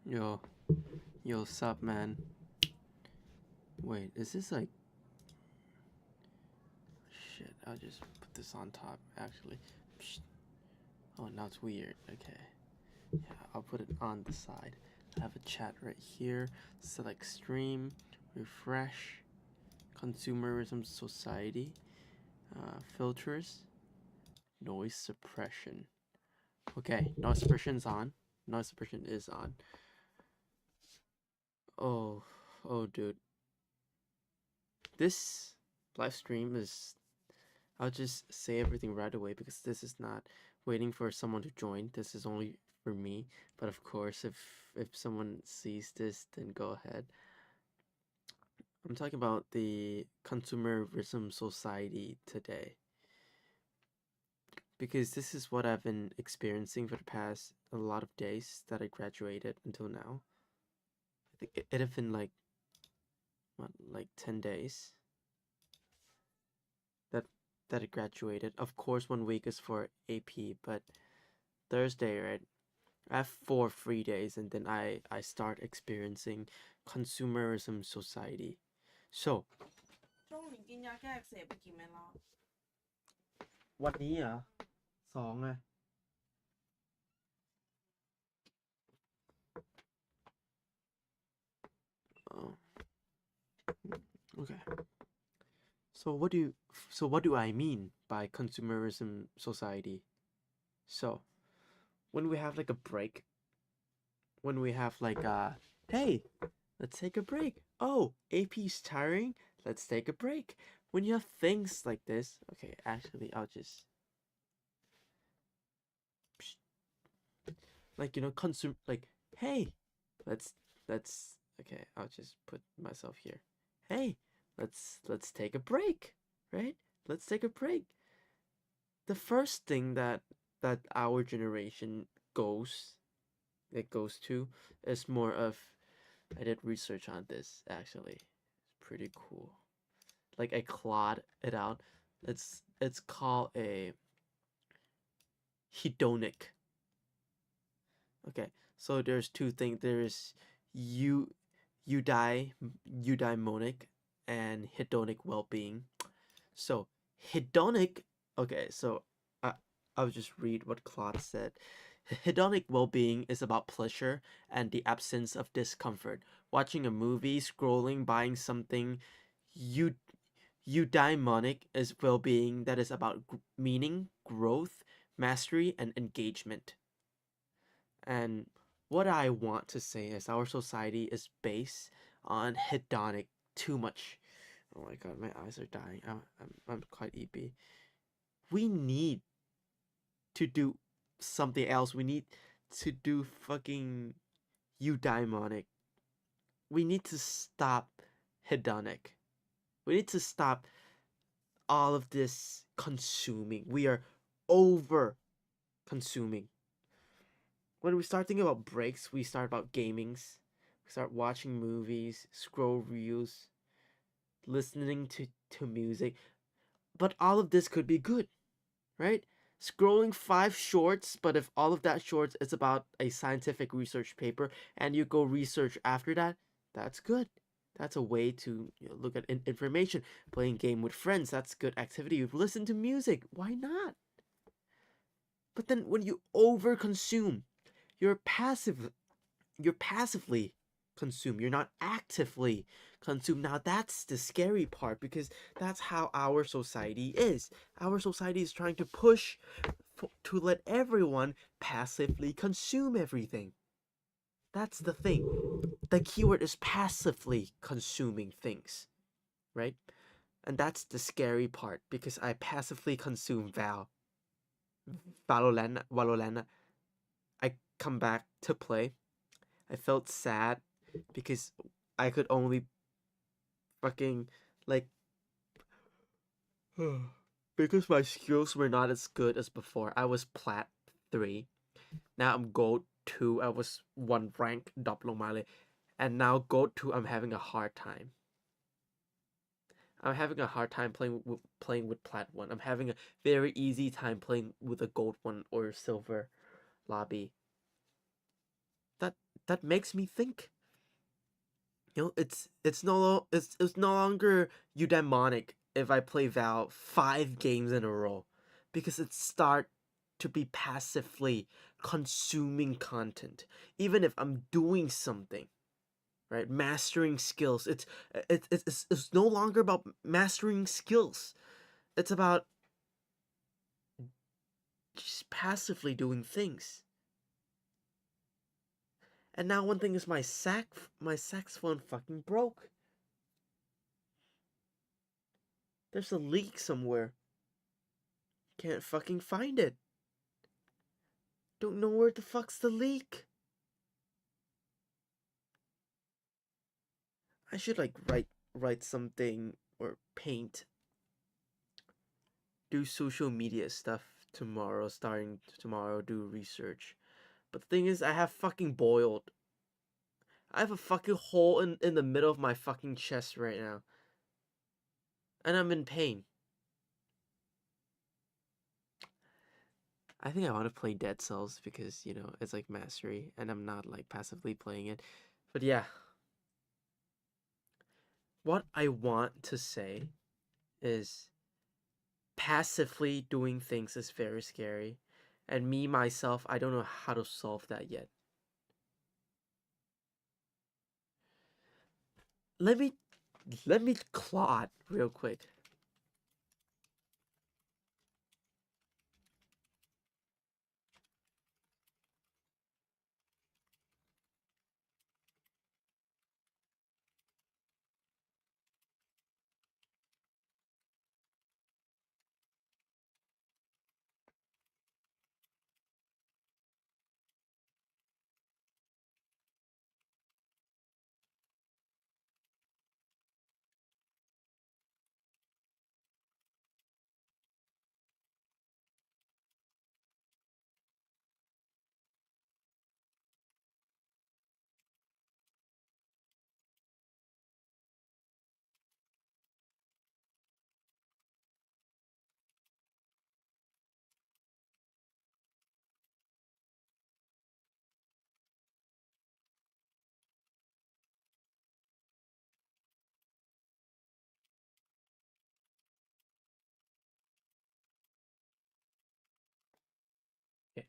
Yo, yo, sup, man? Wait, is this like. Shit, I'll just put this on top, actually. Psst. Oh, now it's weird. Okay. Yeah, I'll put it on the side. I have a chat right here. Select stream, refresh, consumerism society, filters, noise suppression. Okay, noise suppression's on. Noise suppression is on. Oh, oh, dude. This live stream is. I'll just say everything right away because this is not waiting for someone to join. This is only for me. But of course, if someone sees this, then go ahead. I'm talking about the consumerism society today because this is what I've been experiencing for the past a lot of days that I graduated until now. I think it have been like what, like 10 days that I graduated. Of course, 1 week is for AP, but Thursday, right? I have 4 free days, and then I start experiencing consumerism society. So ช่วงนี้กินยาแก้อักเสบไปกี่เม็ดแล้ววันนี้อ่ะ2อ่ะ Oh, okay. So what do I mean by consumerism society? So when we have like a break, when we have like hey, let's take a break. Oh, AP's tiring. Let's take a break. When you have things like this, okay, actually I'll just like consume like hey, let's okay, I'll just put myself here. Hey, let's take a break, right? Let's take a break. The first thing that our generation goes to is more of. I did research on this actually. It's pretty cool. Like I clawed it out. It's called a hedonic. Okay, so there's two things. There's you eudaimonic and hedonic well-being. So hedonic. Okay, so I'll just read what Claude said. Hedonic well-being is about pleasure and the absence of discomfort. Watching a movie, scrolling, buying something. Eudaimonic is well-being that is about meaning, growth, mastery, and engagement. And what I want to say is our society is based on hedonic too much. Oh my god, my eyes are dying. I'm quite EP. We need to do something else. We need to do fucking eudaimonic. We need to stop hedonic. We need to stop all of this consuming. We are over consuming. When we start thinking about breaks, we start about gamings. We start watching movies, scroll reels, listening to music. But all of this could be good, right? Scrolling 5 shorts, but if all of that shorts is about a scientific research paper and you go research after that, that's good. That's a way to look at information. Playing game with friends, that's good activity. You listen to music, why not? But then when you overconsume, you're passively consume. You're not actively consume. Now that's the scary part because that's how our society is. Our society is trying to push to let everyone passively consume everything. That's the thing. The keyword is passively consuming things, right? And that's the scary part because I passively consume Valorant. I come back to play. I felt sad because I could only fucking like because my skills were not as good as before. I was plat 3. Now I'm gold 2. I was 1 rank ดรอปลงมาเลย and now gold 2 I'm having a hard time. I'm having a hard time playing with plat 1. I'm having a very easy time playing with a gold 1 or silver lobby. that makes me think. It's no longer eudaimonic if I play Val 5 games in a row, because it start to be passively consuming content, even if I'm doing something, right? Mastering skills. It's no longer about mastering skills. It's about just passively doing things. And now one thing is my saxophone fucking broke. There's a leak somewhere. Can't fucking find it. Don't know where the fuck's the leak. I should like write something or paint. Do social media stuff tomorrow, starting tomorrow, do research. But the thing is, I have fucking boiled. I have a fucking hole in the middle of my fucking chest right now. And I'm in pain. I think I want to play Dead Cells because, it's like mastery and I'm not like passively playing it. But yeah, what I want to say is passively doing things is very scary. And me, myself, I don't know how to solve that yet. Let me clot real quick. Okay.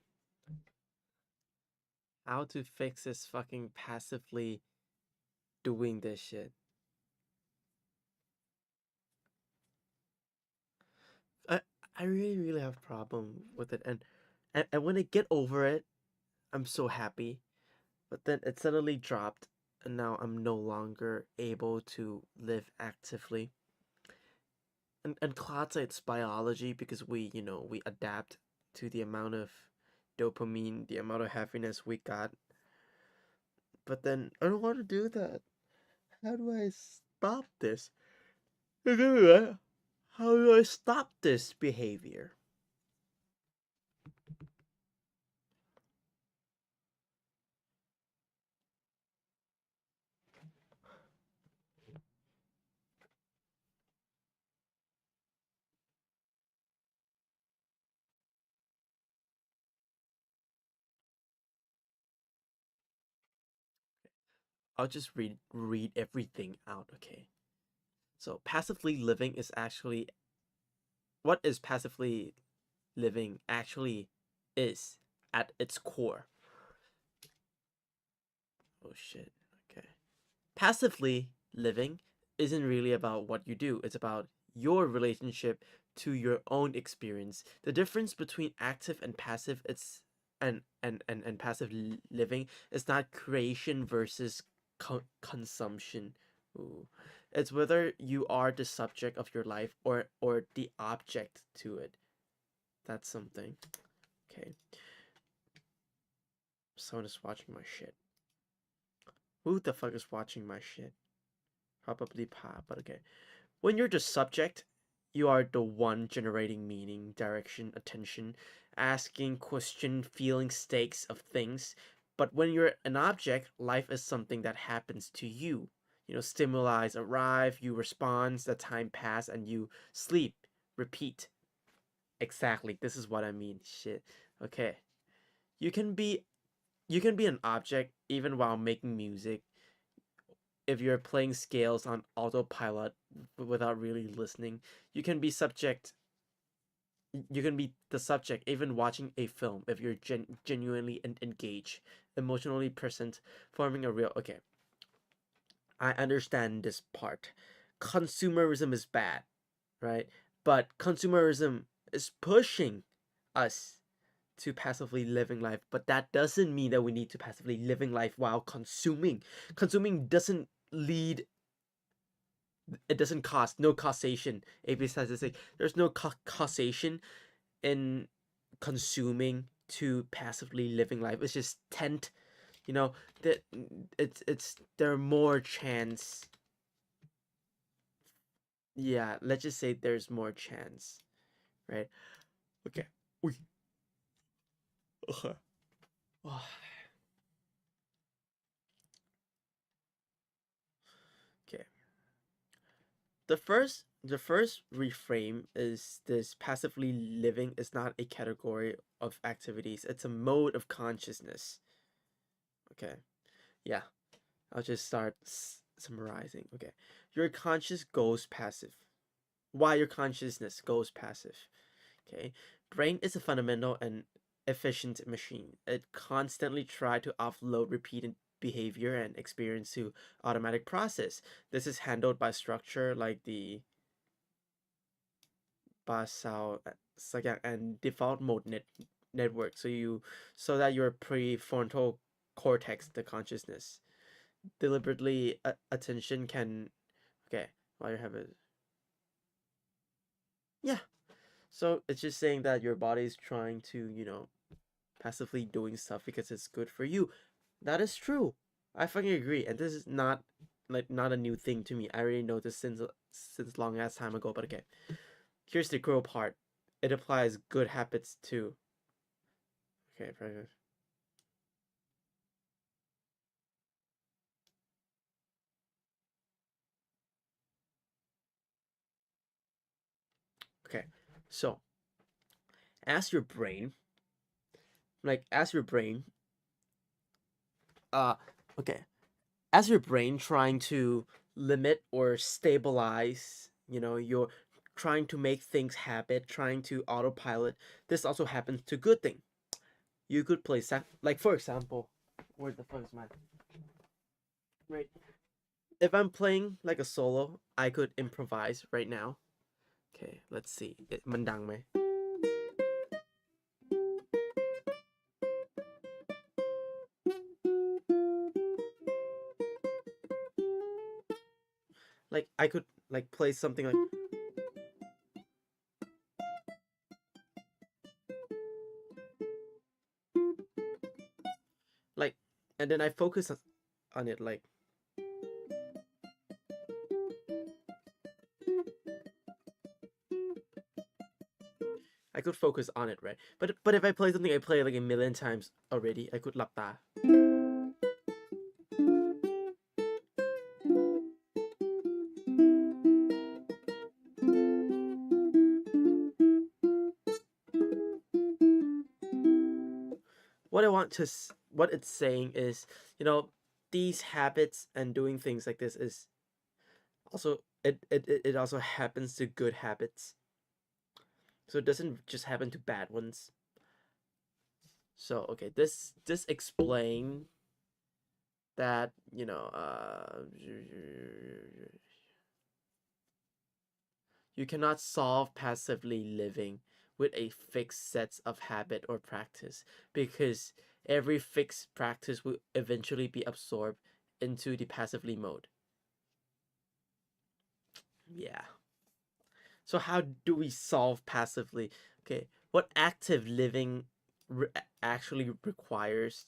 How to fix this fucking passively doing this shit. I I really really have a problem with it, and when I get over it, I'm so happy. But then it suddenly dropped, and now I'm no longer able to live actively. And Claude said it's biology because we adapt to the amount of dopamine, the amount of happiness we got. But then I don't want to do that. How do I stop this? How do I stop this behavior? I'll just read everything out, okay? So passively living is actually what is passively living actually is at its core. Oh shit. Okay. Passively living isn't really about what you do. It's about your relationship to your own experience. The difference between active and passive it's and passive living is not creation versus consumption. Ooh. It's whether you are the subject of your life or the object to it. That's something. Okay. Someone is watching my shit. Who the fuck is watching my shit? Probably Pop, but okay. When you're the subject, you are the one generating meaning, direction, attention, asking question, feeling stakes of things. But when you're an object, life is something that happens to you. Stimuli arrive, you respond, the time pass, and you sleep. Repeat. Exactly. This is what I mean. Shit. Okay. You can be you can be an object even while making music if you're playing scales on autopilot without really listening. You can be subject you can be the subject even watching a film if you're genuinely engaged, emotionally present, forming a real. Okay, I understand this part. Consumerism is bad, right? But consumerism is pushing us to passively living life, but that doesn't mean that we need to passively living life while consuming. Consuming doesn't lead, it doesn't cost, no causation. AP says to say there's no causation in consuming to passively living life. It's just tend, you know, that it's there are more chance. Yeah, let's just say there's more chance, right? Okay. Uy. Okay. The first reframe is this: passively living is not a category of activities, it's a mode of consciousness. Okay. Yeah. I'll just start summarizing. Okay. Your conscious goes passive. Why your consciousness goes passive? Okay. Brain is a fundamental and efficient machine. It constantly tries to offload repeated behavior and experience to automatic process. This is handled by structure like the basal and default mode network. So that your prefrontal cortex, the consciousness, deliberately attention can. Okay, while you have it. Yeah. So it's just saying that your body is trying to, passively doing stuff because it's good for you. That is true. I fucking agree. And this is not a new thing to me. I already know this since long ass time ago, but okay. Here's the cruel part. It applies good habits too. Okay, very good. Okay. So, as your brain, as your brain, uh okay, as your brain trying to limit or stabilize, you're trying to make things habit, trying to autopilot. This also happens to good thing. You could play like, for example, where the fuck is my right? If I'm playing like a solo, I could improvise right now. Okay, let's see. Mandang may. Like I could like play something like, and then I focus on it. Like I could focus on it, right? But if I play something I play like a million times already, I could lapta. What it's saying is, these habits and doing things like this is also it also happens to good habits. So it doesn't just happen to bad ones. So okay, this explain that, you cannot solve passively living with a fixed set of habit or practice, because every fixed practice will eventually be absorbed into the passively mode. Yeah. So how do we solve passively? Okay, what active living re- actually requires?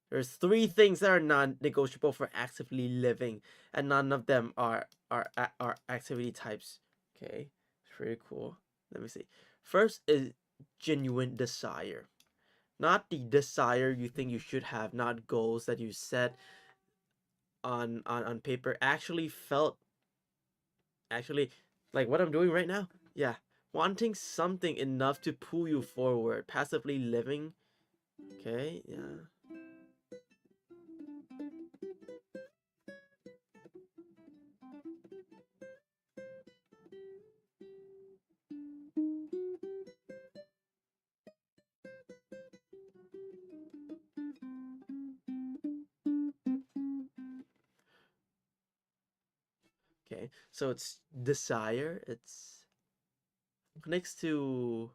There's three things that are non-negotiable for actively living, and none of them are activity types. Okay, it's pretty cool. Let me see. First is genuine desire, not the desire you think you should have, not goals that you set on paper. Actually, like what I'm doing right now. Yeah, wanting something enough to pull you forward, passively living. Okay, yeah. Okay, so it's desire. It's connects to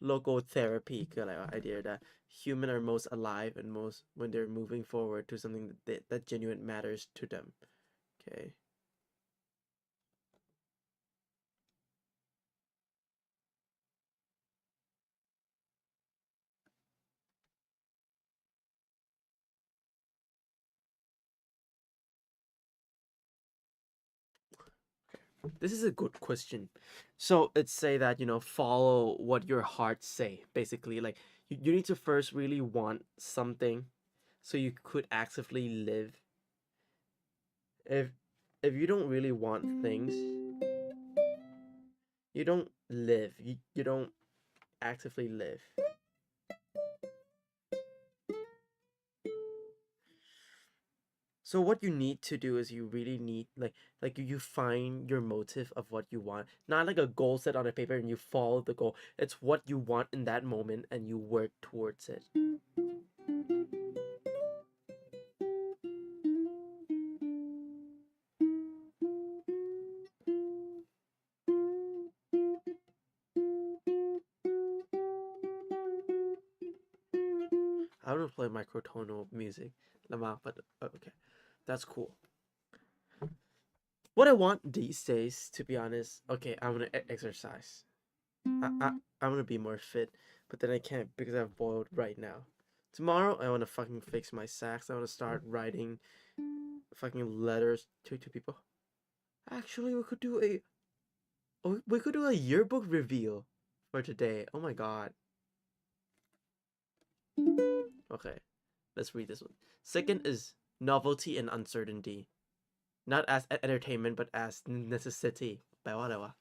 logotherapy คืออะไรวะ idea that human are most alive and most when they're moving forward to something that genuine matters to them. Okay. This is a good question. So it's say that, follow what your heart say, basically. Like you need to first really want something so you could actively live. If if you don't really want things, you don't live. You don't actively live. So what you need to do is you really need like you find your motive of what you want. Not like a goal set on a paper and you follow the goal. It's what you want in that moment and you work towards it. I want to play microtonal music. Lama, but okay. That's cool. What I want these days, to be honest, okay, I'm gonna exercise. I'm gonna be more fit, but then I can't because I've boiled right now. Tomorrow, I wanna fucking fix my sax. I wanna start writing fucking letters to people. Actually, we could do a yearbook reveal for today. Oh my god. Okay, let's read this one. Second is novelty and uncertainty. Not as entertainment, but as necessity. แปลว่าอะไรวะ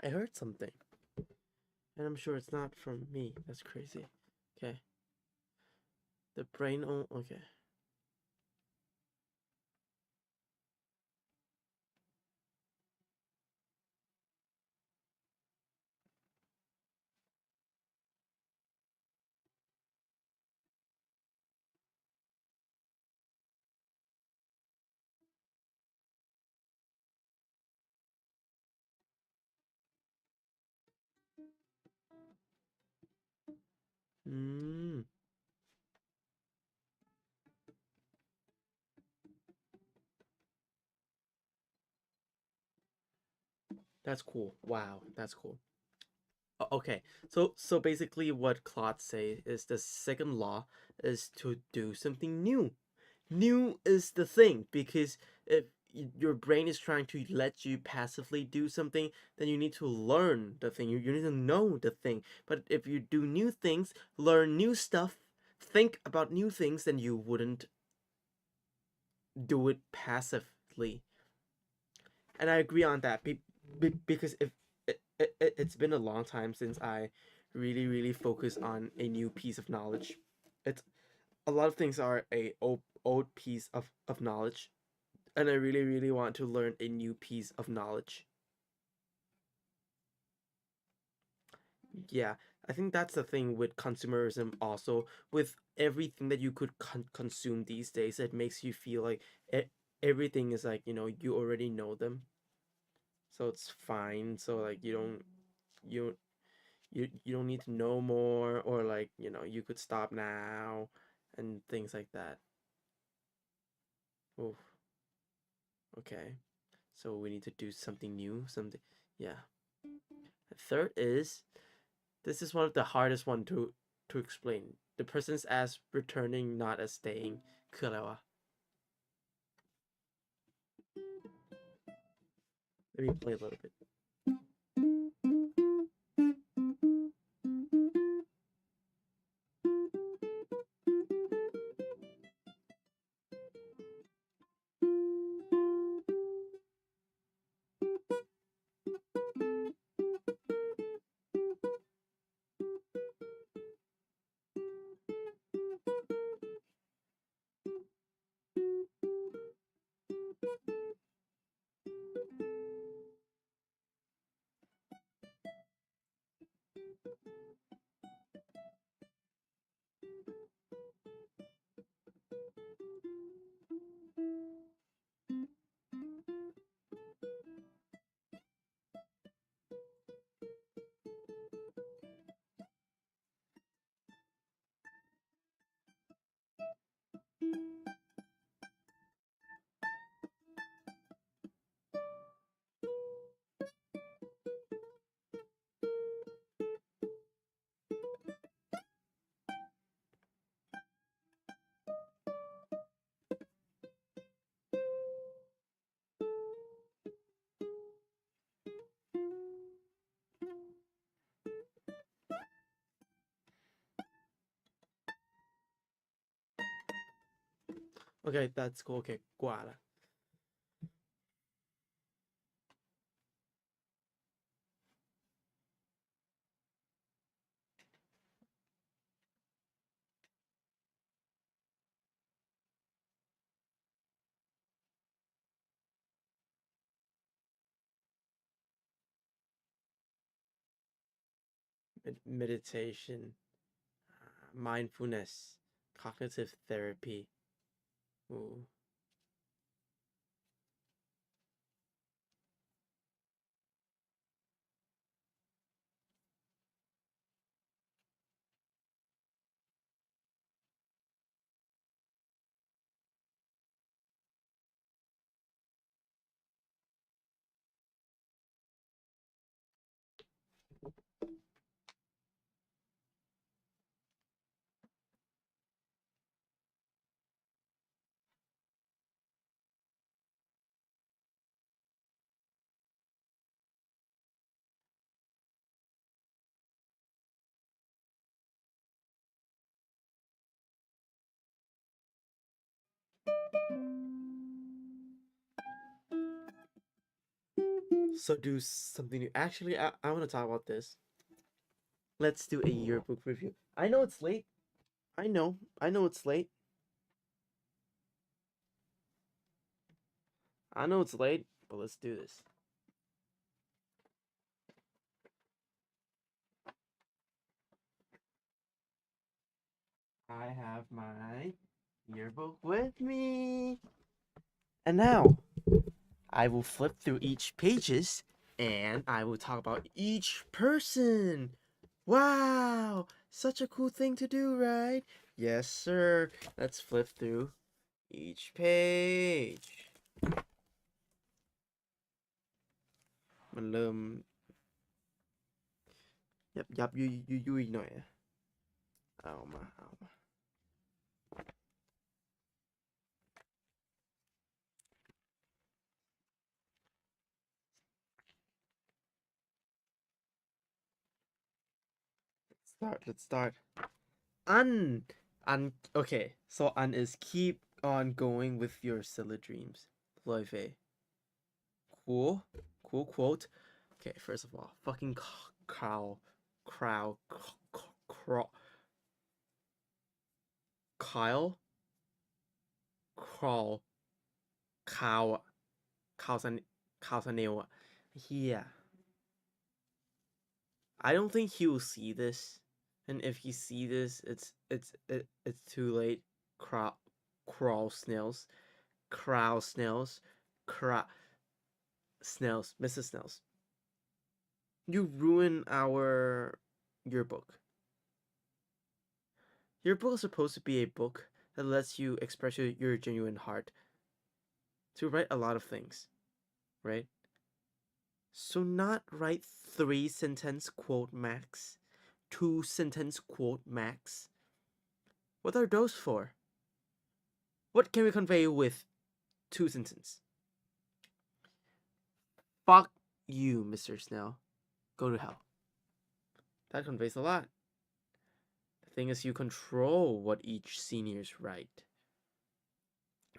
I heard something, and I'm sure it's not from me. That's crazy. Okay. The brain. Oh, okay. Mm, that's cool. Wow, that's cool. Okay, so basically, what Claude say is the second law is to do something new. New is the thing because if your brain is trying to let you passively do something, then you need to learn the thing. You need to know the thing. But if you do new things, learn new stuff, think about new things, then you wouldn't do it passively. And I agree on that because if it's been a long time since I really focus on a new piece of knowledge. It's a lot of things are a old piece of knowledge, and I really want to learn a new piece of knowledge. Yeah, I think that's the thing with consumerism also. With everything that you could consume these days, it makes you feel like everything is like, you already know them. So it's fine. So like you you don't need to know more, or like, you could stop now and things like that. Oh, okay. So we need to do something new, something. Yeah. Third is, this is one of the hardest one to explain. The person's as returning, not as staying. คืออะไรวะ Let me play a little bit. Okay, that's cool. Okay, 挂了. Meditation, mindfulness, cognitive therapy. Ooh. So do something new. Actually, I want to talk about this. Let's do a yearbook review. I know it's late. I know it's late. I know it's late, but let's do this. I have my yearbook with me. And now, I will flip through each pages and I will talk about each person. Wow, such a cool thing to do, right? Yes, sir. Let's flip through each page. มันเริ่มยับยุยหน่อยอะเอามา Let's start. Un. Okay, so un is keep on going with your silly dreams. Loive. Cool. Cool quote. Okay, first of all, fucking crow, Kyle, crawl, cow, cow's Yeah. I don't think he will see this, and if he see this, it's too late. Crawl snails, crow snails, craw snails, Mrs. Snails. You ruin our yearbook. Your book is supposed to be a book that lets you express your genuine heart to write a lot of things, right? So not write 3 sentence quote max, 2 sentence quote max. What are those for? What can we convey with 2 sentences? Fuck you, Mr. Snell. Go to hell. That conveys a lot. The thing is, you control what each seniors write.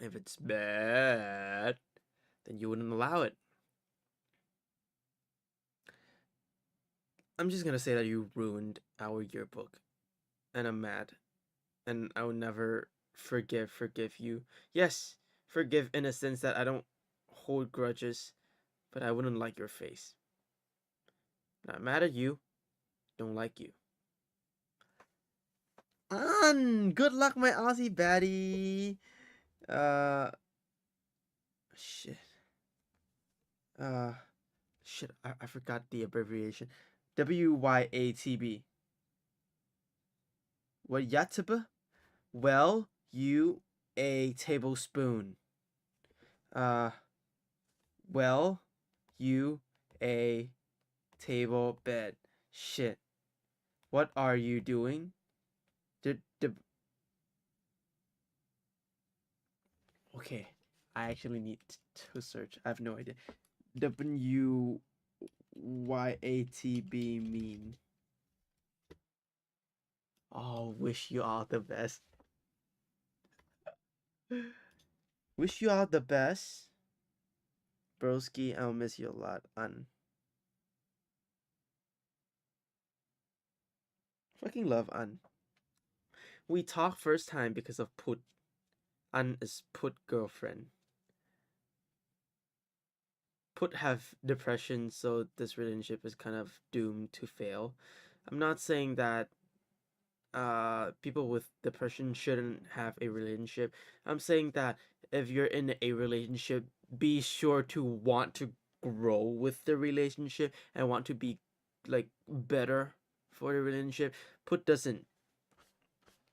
If it's bad, then you wouldn't allow it. I'm just gonna say that you ruined our yearbook, and I'm mad, and I will never forgive you. Yes, forgive in a sense that I don't hold grudges, but I wouldn't like your face. Not mad at you, don't like you. Good luck, my Aussie baddie. Uh, shit. Uh, shit. I forgot the abbreviation. WYATB. What yataba? Well, you a tablespoon. Uh, well, you a table bed. Shit. What are you doing? Did okay. I actually need to search. I have no idea. WYATB mean. Oh, wish you all the best. Wish you all the best. Broski, I'll miss you a lot. Fucking love An. We talked first time because of Put. An is Put girlfriend. Put have depression, so this relationship is kind of doomed to fail. I'm not saying that people with depression shouldn't have a relationship. I'm saying that if you're in a relationship, be sure to want to grow with the relationship and want to be like better for the relationship. Put doesn't.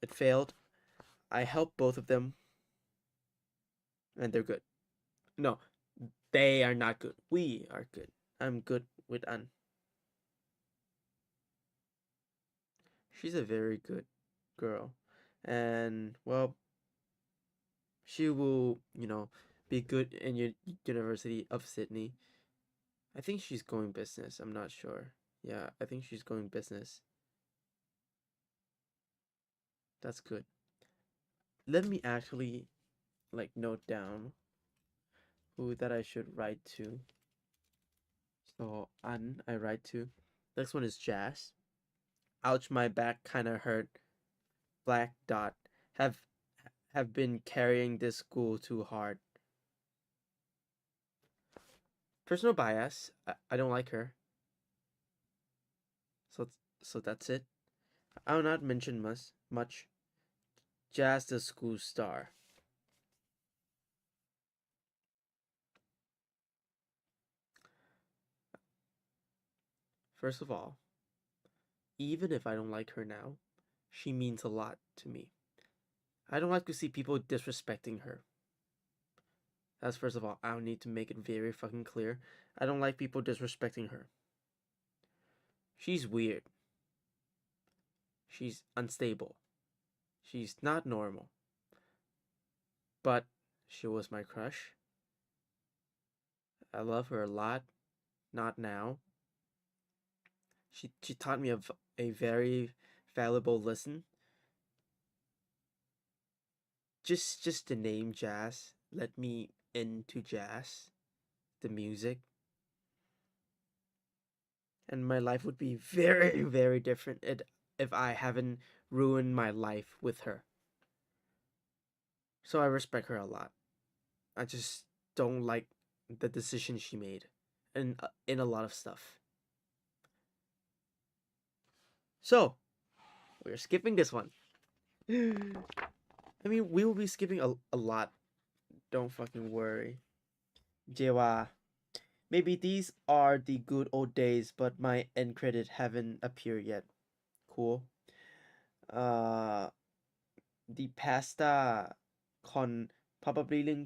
It failed. I helped both of them and they're good. No, they are not good. We are good. I'm good with An. She's a very good girl. And well, she will, be good in University of Sydney. I think she's going business. I'm not sure. Yeah, I think she's going business. That's good. Let me actually like note down who that I should write to. So An, I write to. Next one is Jazz. Ouch, my back kind of hurt. Black dot. Have have been carrying this school too hard. Personal bias. I don't like her. So that's it. I'll not mention much. Jazz the school star. First of all, even if I don't like her now, she means a lot to me. I don't like to see people disrespecting her. That's first of all. I don't need to make it very fucking clear. I don't like people disrespecting her. She's weird. She's unstable. She's not normal. But she was my crush. I love her a lot. Not now. She taught me a very valuable lesson. Just the name jazz let me into jazz, the music, and my life would be very very different if I haven't ruined my life with her. So I respect her a lot. I just don't like the decision she made in a lot of stuff. So we're skipping this one. I mean, we will be skipping a lot. Don't fucking worry. Jewa. Maybe these are the good old days, but my end credit haven't appeared yet. Cool. Uh, the pasta con probably เรื่อง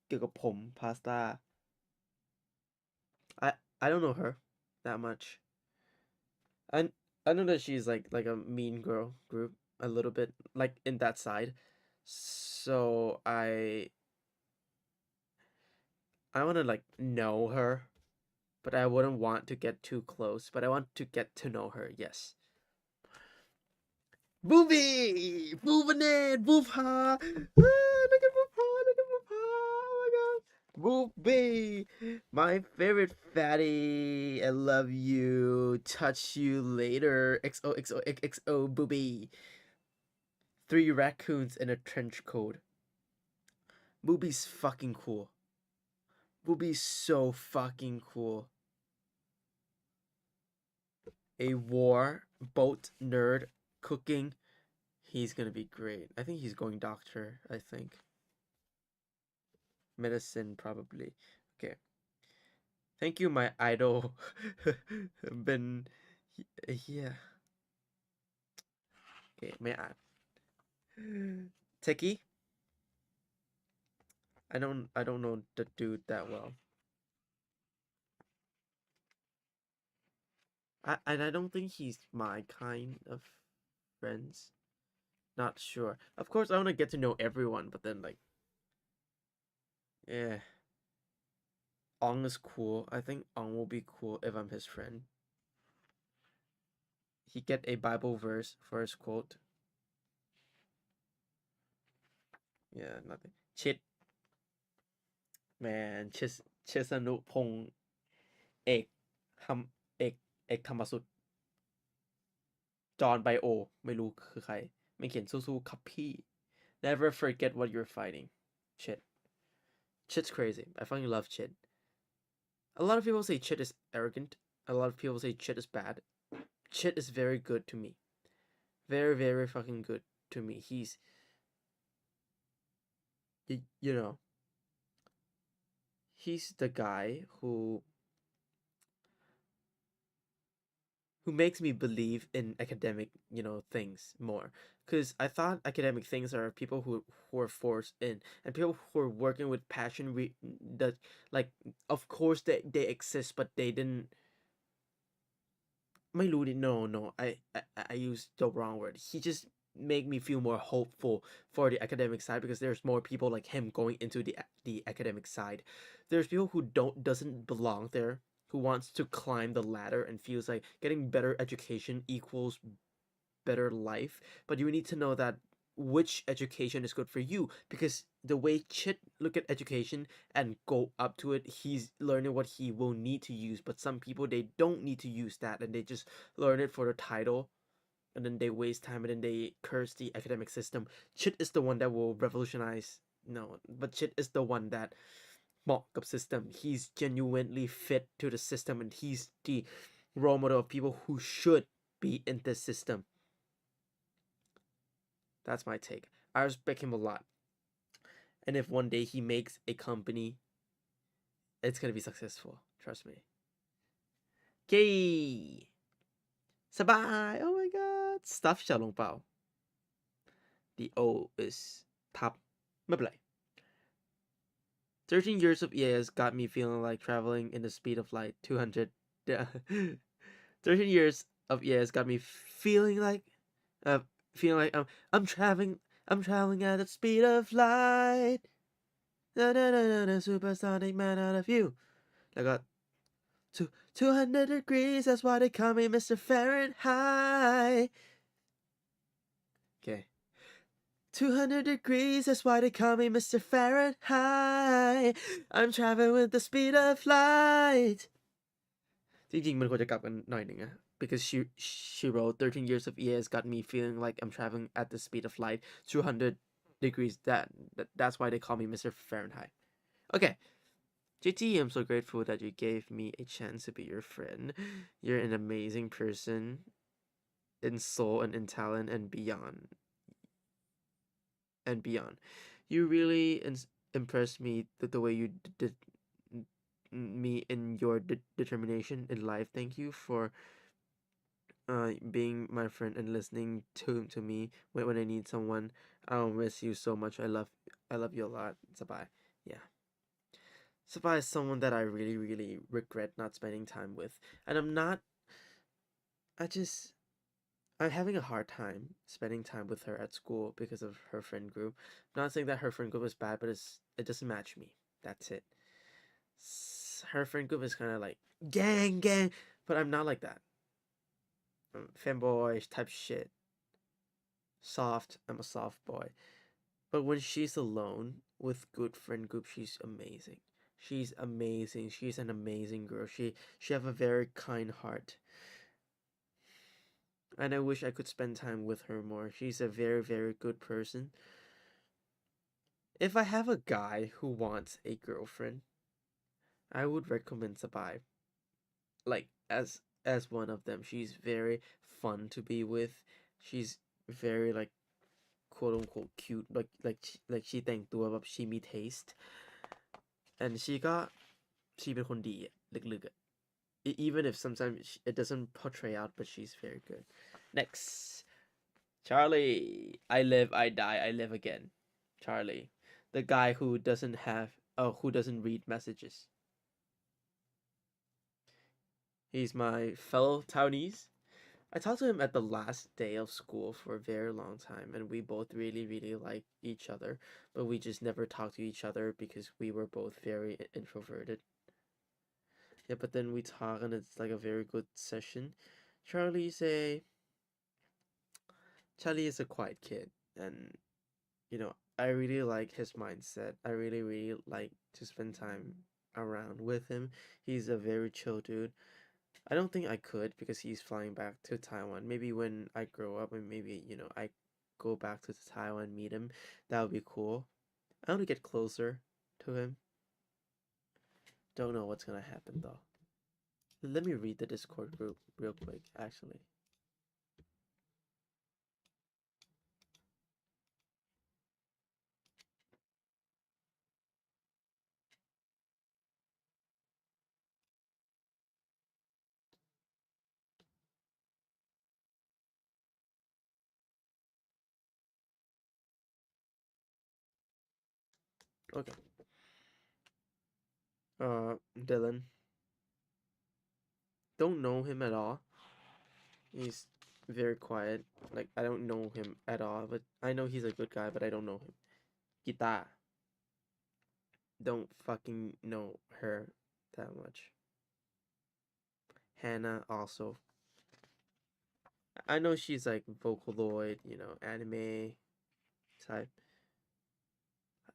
เกี่ยวกับผม pasta. I I don't know her that much. I I know that she's like a mean girl group a little bit like in that side. So I want to like know her but I wouldn't want to get too close. But I want to get to know her. Yes. Booby! Boobanan! Boopha! Ah, look at Boopha! Look at Boopha! Oh my god! Booby! My favorite fatty. I love you. Touch you later. XOXOXO Booby. 3 raccoons in a trench coat. Booby's fucking cool. Booby's so fucking cool. A war boat nerd cooking. He's gonna be great. I think he's going doctor. I think medicine probably. Okay. Thank you, my idol. Been yeah. Okay, may I? Techie. I don't know the dude that well. I don't think he's my kind of friends. Not sure. Of course, I want to get to know everyone, but then like, yeah, Ong is cool. I think Ong will be cool if I'm his friend. He get a Bible verse for his quote. Yeah, nothing. Chit man, Chis อนุพงษ์เอกคำเอกธรรมสุดจอห์นไบโอไม่รู้คือใครไม่เขียนสู้ๆครับพี่ Never forget what you're fighting. Chit. Chit's crazy. I fucking love Chit. A lot of people say Chit is arrogant. A lot of people say Chit is bad. Chit is very good to me. Very, very fucking good to me. He's, you know, he's the guy who makes me believe in academic, things more. Because I thought academic things are people who are forced in, and people who are working with passion. That like, of course they exist, but they didn't. ไม่รู้ดิ no I used the wrong word. He just make me feel more hopeful for the academic side because there's more people like him going into the academic side. There's people who doesn't belong there, who wants to climb the ladder and feels like getting better education equals better life, but you need to know that which education is good for you, because the way Chit look at education and go up to it, he's learning what he will need to use. But some people, they don't need to use that and they just learn it for the title, and then they waste time and then they curse the academic system. Chit is the one that will revolutionize. No, but Chit is the one that เหมาะกับ system. He's genuinely fit to the system, and he's the role model of people who should be in this system. That's my take. I respect him a lot. And if one day he makes a company, it's gonna be successful. Trust me. Yay! สบาย Oh my god! Stuff 小笼包 The O is top ไม่เป็นไร 13 years of EAS got me feeling like traveling in the speed of light 200 13 years of EAS got me feeling like I'm traveling at the speed of light. Supersonic man out of you. I got 200 degrees, that's why they call me Mr. Fahrenheit. Okay. 200 degrees, that's why they call me Mr. Fahrenheit. I'm traveling with the speed of light. จริงๆมันควรจะกลับกันหน่อยหนึ่งอะ because she wrote 13 years of EAS got me feeling like I'm traveling at the speed of light 200 degrees. That's why they call me Mr. Fahrenheit. Okay. JT, I'm so grateful that you gave me a chance to be your friend. You're an amazing person in soul and in talent and beyond. You really impressed me the way you did me in your determination in life. Thank you for being my friend and listening to me when I need someone. I'll miss you so much. I love you a lot. Bye. Yeah. Safa is someone that I really, really regret not spending time with. And I'm having a hard time spending time with her at school because of her friend group. I'm not saying that her friend group is bad, but it doesn't match me. That's it. her friend group is kind of like gang, gang, but I'm not like that. Fanboy type shit. Soft. I'm a soft boy. But when she's alone with good friend group, she's amazing. She's amazing. She's an amazing girl. She have a very kind heart. And I wish I could spend time with her more. She's a very, very good person. If I have a guy who wants a girlfriend, I would recommend Sabai. Like as one of them. She's very fun to be with. She's very like quote unquote cute. Like she แต่งตัวแบบ she me taste. And she เป็นคนดีอะลึกๆอะ even if sometimes it doesn't portray out, but she's very good. Next, Charlie. I live, I die, I live again. Charlie, the guy who doesn't read messages. He's my fellow townies. I talked to him at the last day of school for a very long time, and we both really, really like each other, but we just never talked to each other because we were both very introverted. Yeah, but then we talk, and it's like a very good session. Charlie's a Charlie is a quiet kid, and I really like his mindset. I really, really like to spend time around with him. He's a very chill dude. I don't think I could because he's flying back to Taiwan. Maybe when I grow up and maybe, I go back to Taiwan, meet him, that would be cool. I want to get closer to him. Don't know what's gonna happen though. Let me read the Discord group real quick, actually. Okay. Dylan. Don't know him at all. He's very quiet. Like I don't know him at all, but I know he's a good guy, but I don't know him. Gita. Don't fucking know her that much. Hannah also. I know she's like Vocaloid, anime type.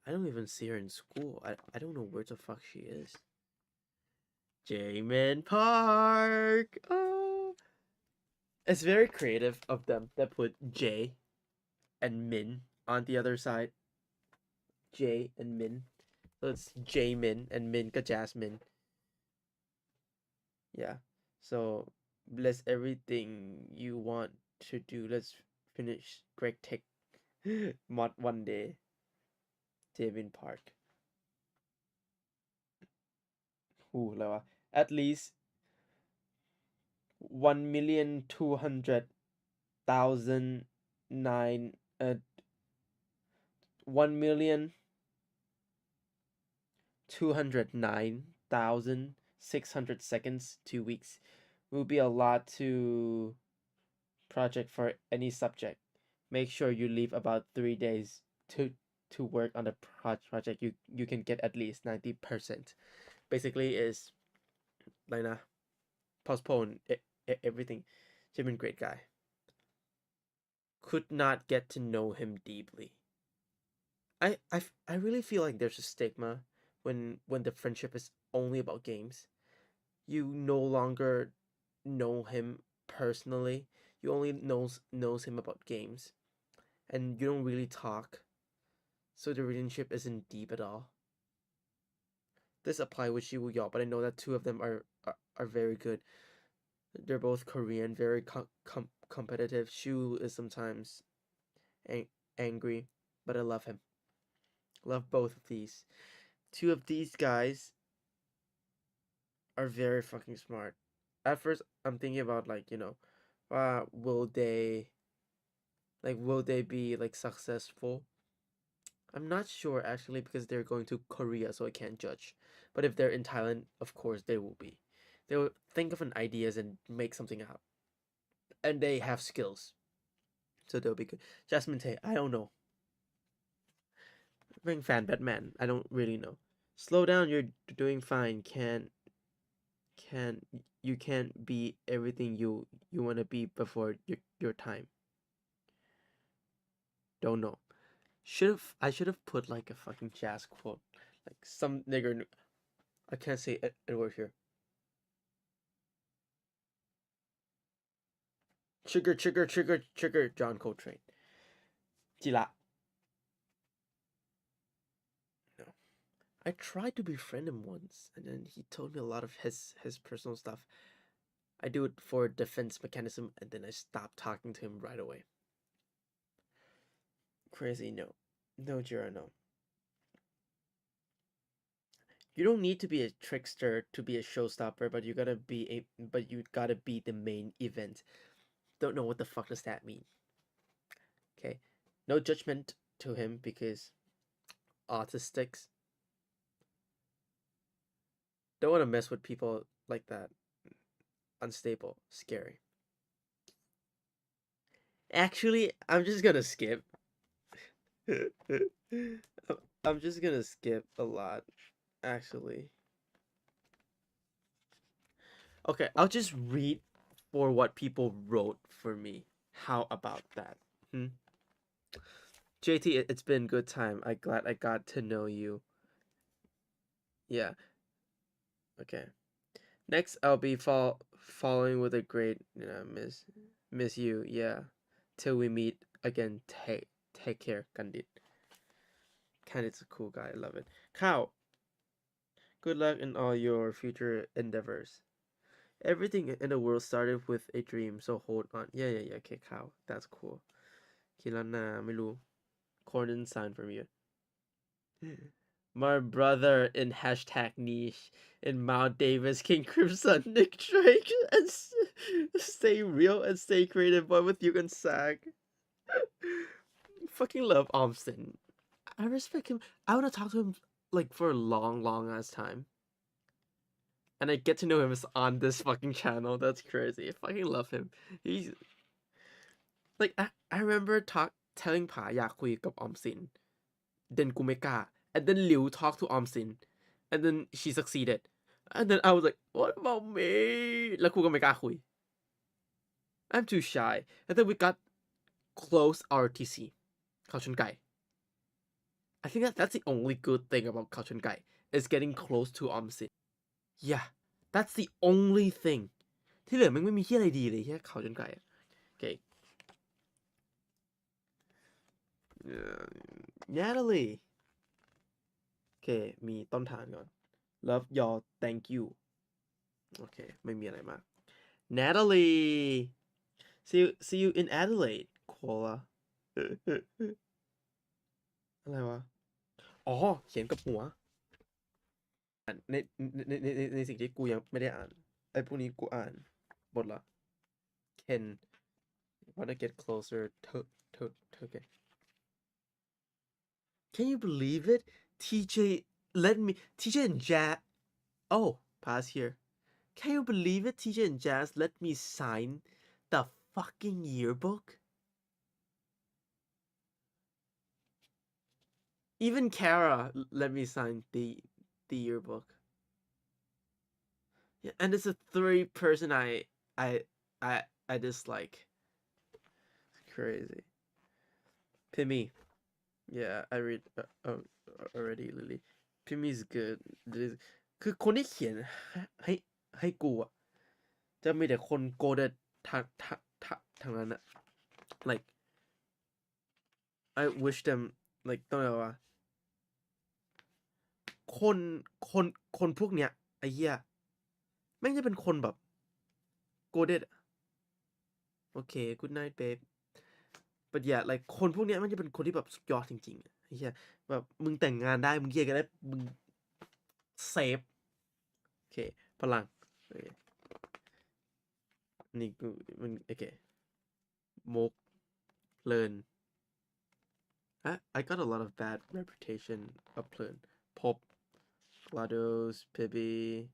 I don't even see her in school. I don't know where the fuck she is. Jamin Park. Oh. It's very creative of them that put J and Min on the other side. J and Min. So it's J Min and Min ka Jasmine. Yeah. So bless everything you want to do. Let's finish Greg Tech mod one day. Jamin Park. Ooh, lawa. At least 1,200,009 1,209,600 seconds 2 weeks will be a lot to project for any subject. Make sure you leave about 3 days to work on the project. You can get at least 90%. Basically is like postpone everything. Jimin great guy. Could not get to know him deeply. I really feel like there's a stigma when the friendship is only about games. You no longer know him personally. You only knows him about games, and you don't really talk. So the relationship isn't deep at all. This apply with Shiwu Yo, but I know that two of them are very good. They're both Korean, very competitive. Shu is sometimes angry, but I love him. Love both of these. Two of these guys are very fucking smart. At first, I'm thinking about like will they be like successful? I'm not sure actually because they're going to Korea, so I can't judge. But if they're in Thailand, of course they will be. They will think of an ideas and make something out, and they have skills, so they'll be good. Jasmine Tay, I don't know. Ring fan Batman, I don't really know. Slow down, you're doing fine. Can't Can you can't be everything you want to be before your time. Don't know. I should have put like a fucking jazz quote, like some nigger. I can't say a word here. Trigger, trigger, trigger, trigger. John Coltrane. Gila. No. I tried to befriend him once, and then he told me a lot of his personal stuff. I do it for a defense mechanism, and then I stopped talking to him right away. Crazy, no. No, Jira, no. You don't need to be a trickster to be a showstopper, but you gotta be the main event. Don't know what the fuck does that mean. Okay. No judgment to him because autistics. Don't want to mess with people like that. Unstable, scary. Actually, I'm just gonna skip. I'm just gonna skip a lot, actually. Okay, I'll just read for what people wrote for me. How about that? Hmm? JT, it's been good time. I glad I got to know you. Yeah. Okay. Next, I'll be following with a great, miss you. Yeah. Till we meet again. Take care, Candid. Candid's a cool guy. I love it. Cow. Good luck in all your future endeavors. Everything in the world started with a dream, so hold on. Yeah. Okay, Cow. That's cool. Kilana, Milu. Cordon sign from you. My brother in hashtag niche in Mount Davis, King Crimson, Nick Drake, and stay real and stay creative, boy, with you and Sag. Fucking love Omston. I respect him. I want to talk to him like for a long ass time. And I get to know him on this fucking channel. That's crazy. I fucking love him. He's like I remember telling Pa อยากคุยกับออมสิน then กูไม่กล้า and then Liu talked to Omsin and then she succeeded and then I was like what about me แล้วกูก็ไม่กล้าคุย I'm too shy and then we got close RTC ข้าวชนไก่ I think that's the only good thing about ข้าวชนไก่ is getting close to Omsin. Yeah, that's the only thing ที่เหลือมันไม่มีที่อะไรดีเลยแค่ข้าวชนไก่ okay. Natalie โอเคมีต้นฐานก่อน love y'all thank you โอเคไม่มีอะไรมาก Natalie see you in Adelaide Koala อะไรวะอ๋อเขียนกับหัวในสิ่งที่กูยังไม่ได้อ่านไอ้พวกนี้กูอ่านหมดละ Ken wanna get closer to okay. Can you believe it? TJ let me TJ and Jazz. Oh, pass here. Can you believe it? TJ and Jazz let me sign the fucking yearbook. Even Kara let me sign the yearbook. Yeah, and it's a person I dislike. It's crazy. Pimmy. Yeah, I read already, Lily. Pimmy's good. คือคนที่เขียนให้กูอะจะมีแต่คนโกเดทางนั้นอะ like I wish them like ต้องเรียกว่าคนพวกเนี้ยไอ้เหี้ยแม่งจะเป็นคนแบบโกเดโอเค good night babe but yeah like คนพวกเนี้ยมันจะเป็นคนที่แบบสุดยอดจริงๆไอ้เหี้ยแบบมึงแต่งงานได้มึงเหี้ยกันได้มึงเซฟโอเคพลังโอเคนี่กูมันโอเคมกเพลิน I got a lot of bad reputation of Plön. Pop, GLaDOS, Pibby,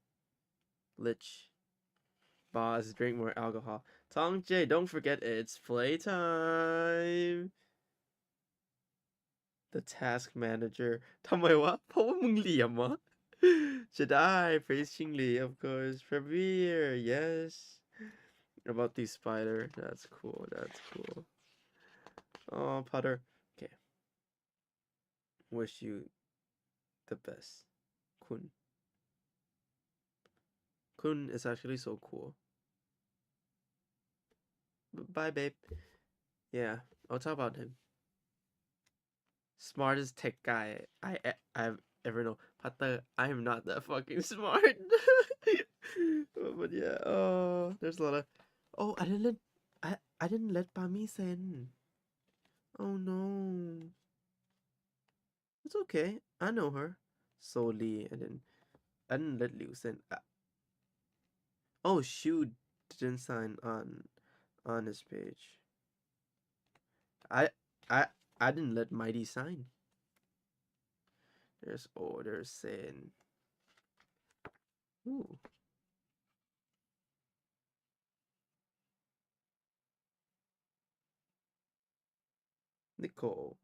Lich, Boss, drink more alcohol. Tong J, don't forget it's playtime. The task manager. ทำไมวะเพราะว่ามึงเหลี่ยมวะ Jedi, praise Chingli, of course. Premier, yes. About the spider, that's cool. That's cool. Oh, Potter. Okay, wish you the best. Kun. Kun is actually so cool. Bye, babe. Yeah, I'll talk about him. Smartest tech guy I've ever known. Potter, I am not that fucking smart. But yeah, oh, there's a lot of. Oh, I didn't let Pami send. Oh no. It's okay. I know her. Solely, I didn't let Liu send. Oh, Shu didn't sign on his page. I I I didn't let Mighty sign. There's orders saying. Ooh. Nicole.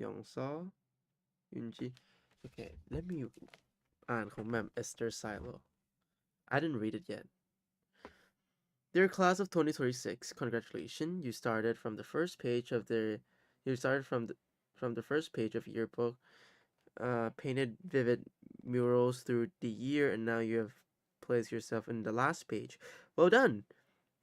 Yongsaw. Yunji. Okay, let me อ่านของแหม่ม Esther Silo. I didn't read it yet. Dear class of 2026, congratulations. You started from the first page of the first page of yearbook, painted vivid murals through the year, and now you have placed yourself in the last page. Well done.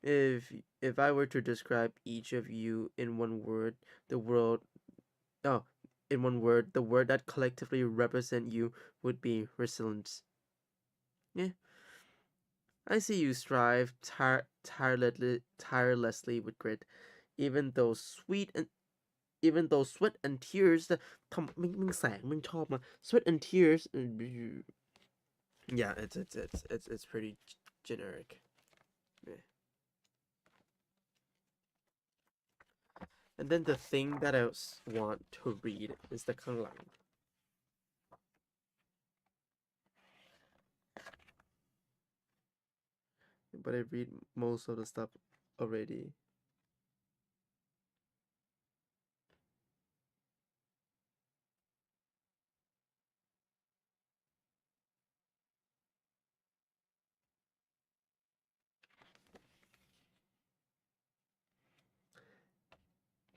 If I were to describe each of you in one word, oh, in one word, the word that collectively represent you would be resilience. Yeah. I see you strive tirelessly with grit, even though sweat and tears มึงแสงมึงชอบมา sweat and tears. Yeah, it's pretty generic. Yeah. And then the thing that I want to read is the ข้างหลัง. But I read most of the stuff already.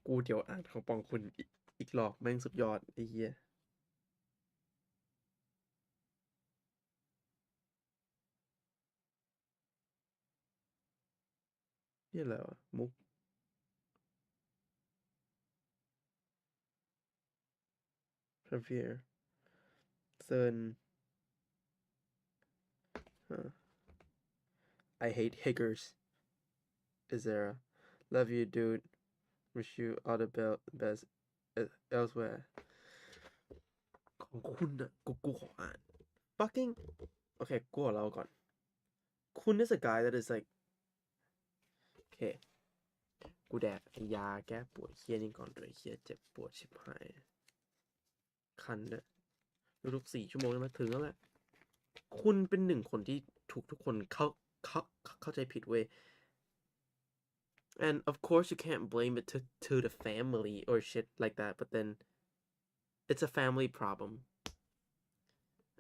กูเดี๋ยวอ่านของปองคุณอีกรอบแม่งสุดยอดไอ้เหี้ยนี่อะไรวะมุก Premier CERN. Huh. I hate Higgers. Izera. Love you, dude. Wish you all the best elsewhere. ของคุณน่ะกูขออ่าน fucking okay กูขอเล่าก่อน คุณ is a guy that is like okay กูแดกยาแก้ปวดเฮี้ยนี่ก่อนด้วยเฮี้ยเจ็บปวดชิบหายคันเนี่ยทุก4 ชั่วโมงได้ไหมถึงแล้วแหละคุณเป็นหนึ่งคนที่ถูกทุกคนเข้าใจผิดเว้ย and of course you can't blame it to the family or shit like that but then it's a family problem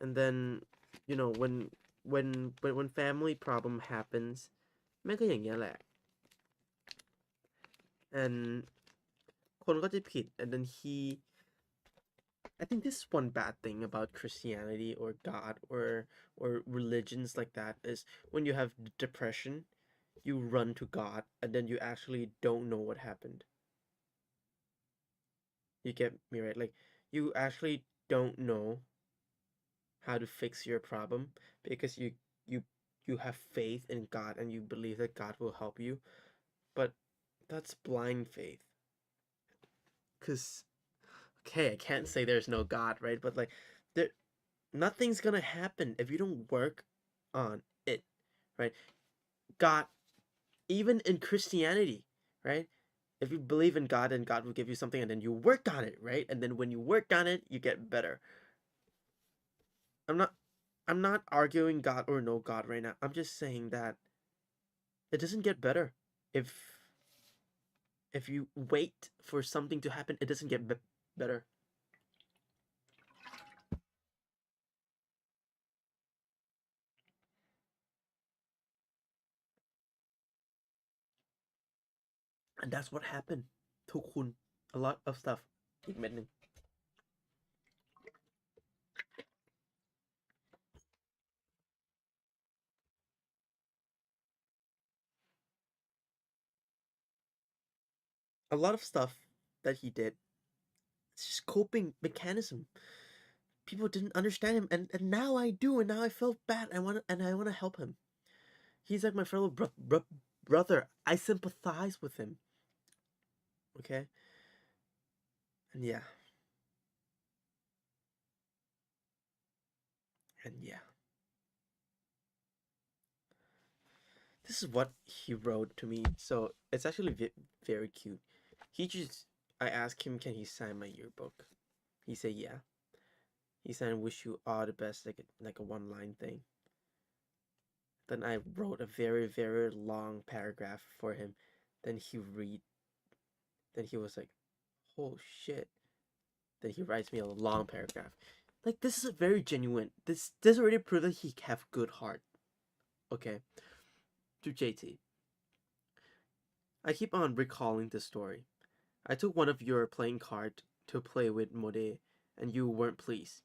and then you know when family problem happens แม่งก็อย่างเงี้ยแหละ and คนก็จะผิด and then I think this is one bad thing about Christianity or God or religions like that is when you have depression you run to God and then you actually don't know what happened. You get me right? Like you actually don't know how to fix your problem because you you have faith in God and you believe that God will help you, but that's blind faith. Cause okay, I can't say there's no God, right? But like there nothing's gonna happen if you don't work on it, right? God, even in Christianity, right? If you believe in God and God will give you something and then you work on it, right? And then when you work on it, you get better. I'm not I'm not arguing God or no God right now. I'm just saying that it doesn't get better if you wait for something to happen. It doesn't get better. And that's what happened to Kun. A lot of stuff. อีกเม็ดหนึ่ง a lot of stuff that he did. It's just coping mechanism. People didn't understand him, and now I do, and now I feel bad. I want to help him. He's like my fellow brother. I sympathize with him. Okay, and yeah, and yeah. This is what he wrote to me. So it's actually very cute. He just, I asked him, can he sign my yearbook? He said, yeah. He said, wish you all the best, like a one line thing. Then I wrote a very long paragraph for him. Then he read. Then he was like, oh shit. Then he writes me a long paragraph. Like this is very genuine. This already proves that he have good heart. Okay. To JT. I keep on recalling this story. I took one of your playing card to play with Mode, and you weren't pleased.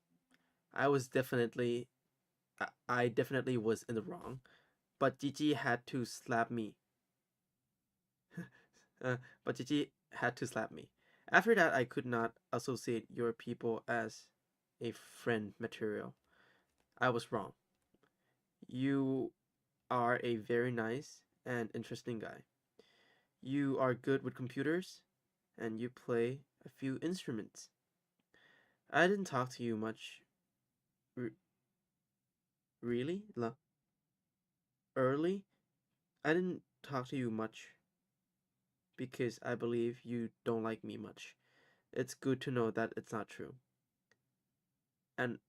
I was definitely, I definitely was in the wrong, but Gigi had to slap me. But Gigi had to slap me. After that, I could not associate your people as a friend material. I was wrong. You are a very nice and interesting guy. You are good with computers, and you play a few instruments. I didn't talk to you much. R- really? Early? I didn't talk to you much because I believe you don't like me much. It's good to know that it's not true. And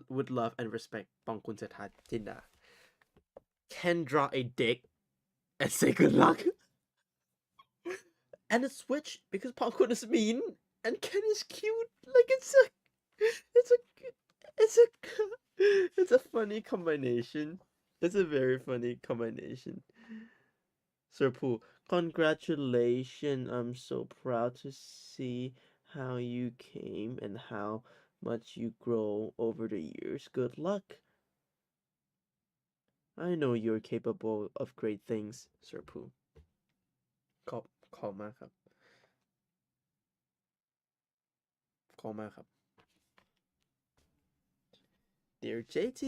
with love and respect, Bangkun Setat Jinda. Can draw a dick and say good luck. And it's switch because Bangkun is mean and Ken is cute. Like it's a, it's a, it's a funny combination. It's a very funny combination. Sir Pooh, congratulations. I'm so proud to see how you came and how much you grow over the years. Good luck. I know you're capable of great things, Sir Pooh. ขอบมากครับขอบมากครับ Dear JT,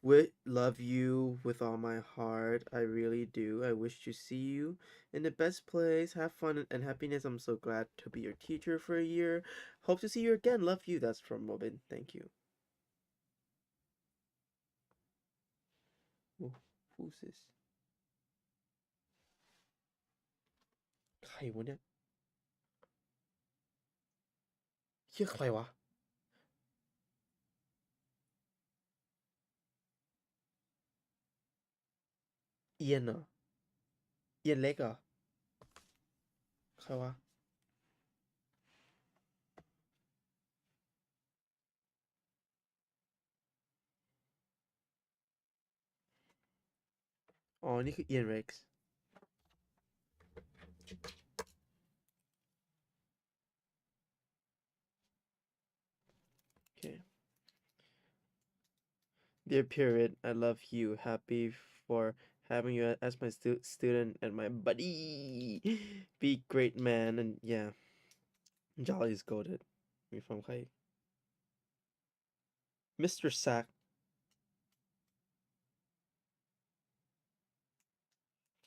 we love you with all my heart. I really do. I wish to see you in the best place. Have fun and happiness. I'm so glad to be your teacher for a year. Hope to see you again. Love you. That's from Robin. Thank you. Ooh, who's this? ใครวะเนี่ยเฮียใครวะเอียนเหรอเอียนเล็กเหรอใครวะอ๋อนี่คือเอียนเร็กซ์ Okay. Dear Period, I love you. Happy for having you as my student and my buddy. Be great, man. And yeah, Jolly is goaded. Me from Kai. Mr. Sack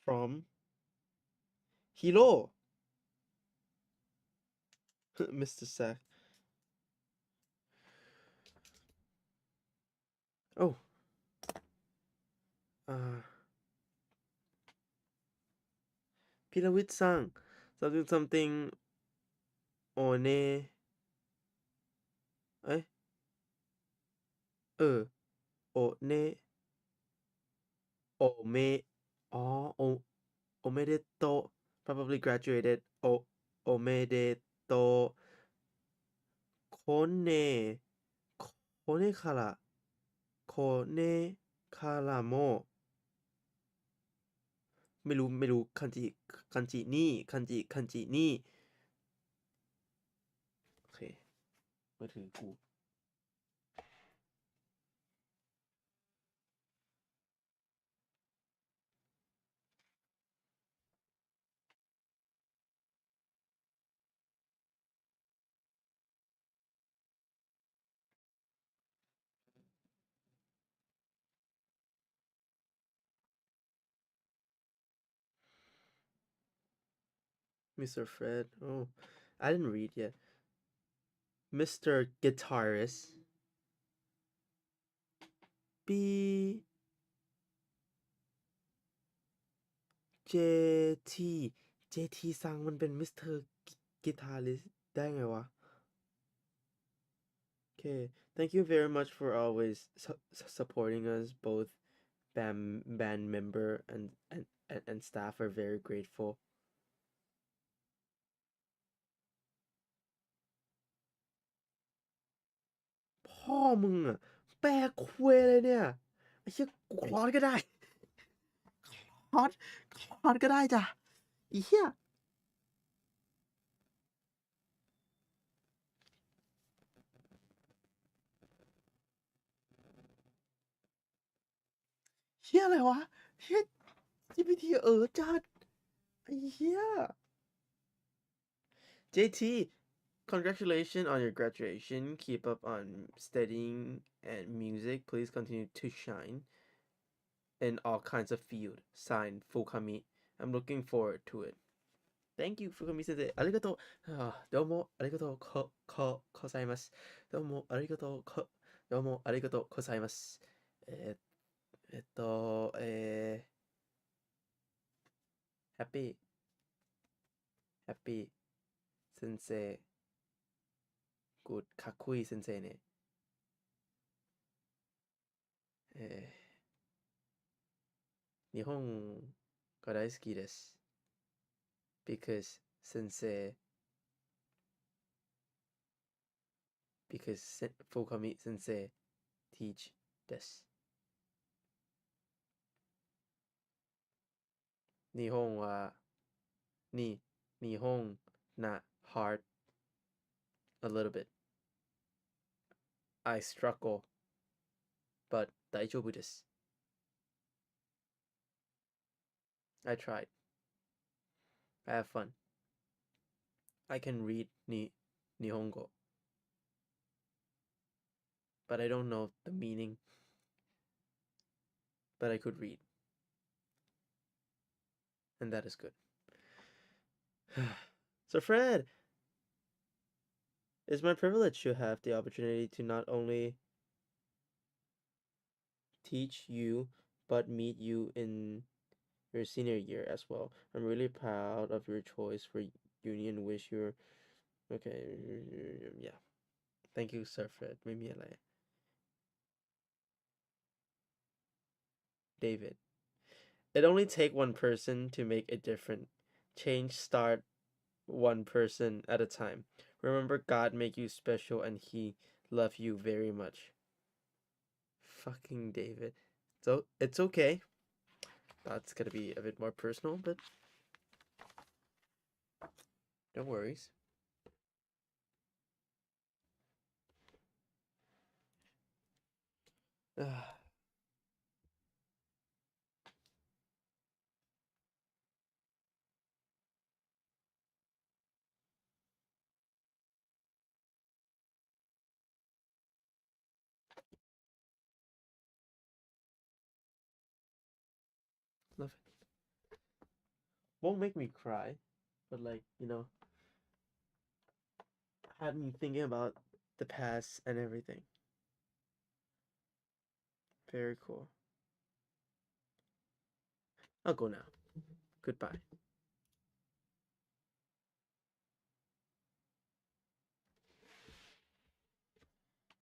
from Hilo. Mr. Sack. Oh. Uh, Pilawit sang. Something. One. Eh? เออ one. Ome. Oh. Omedeto. Probably graduated. Omedeto. Kone. Kone kara. Kone kara mo. ไม่รู้คันจินี่คันจินี่โอเคมือถือกู Mr. Fred. Oh, I didn't read yet. Mr. Guitarist. B. JT JT ซังมันเป็น Mr. Guitarist ได้ไงวะ Okay, thank you very much for always supporting us. Both band member and staff are very grateful. พ่อมึงอะแปลคุยเลยเนี่ยไอ้เหี้ยกูคลอสก็ได้คลอสคลอสก็ได้จ้ะไอ้เหี้ยเหี้ยอะไรวะเหี้ย GPT จัดไอ้เหี้ย JT, congratulations on your graduation. Keep up on studying and music. Please continue to shine in all kinds of field. Signed, Fukami. I'm looking forward to it. Thank you, Fukami sensei. Arigato. Domo arigato gozaimasu. Domo arigato domo arigato gozaimasu. ええっと、happy happy 先生 good かっこいい先生ね。日本が大好きです。because 先生 because 深上先生 teach です。日本はに日本 not hard a little bit. I struggle but 大丈夫です。I tried. I have fun. I can read Nihongo, but I don't know the meaning. But I could read, and that is good. So Fred, it's my privilege to have the opportunity to not only teach you but meet you in your senior year as well. I'm really proud of your choice for uni and wish you're okay. Yeah. Thank you, Sir Fred. ไม่มีอะไร David. It only take one person to make a different change. Start one person at a time. Remember, God make you special and He love you very much. Fucking David. So it's okay. That's gonna be a bit more personal, but no worries. Love it. Won't make me cry, but like, had me thinking about the past and everything. Very cool. I'll go now. Goodbye.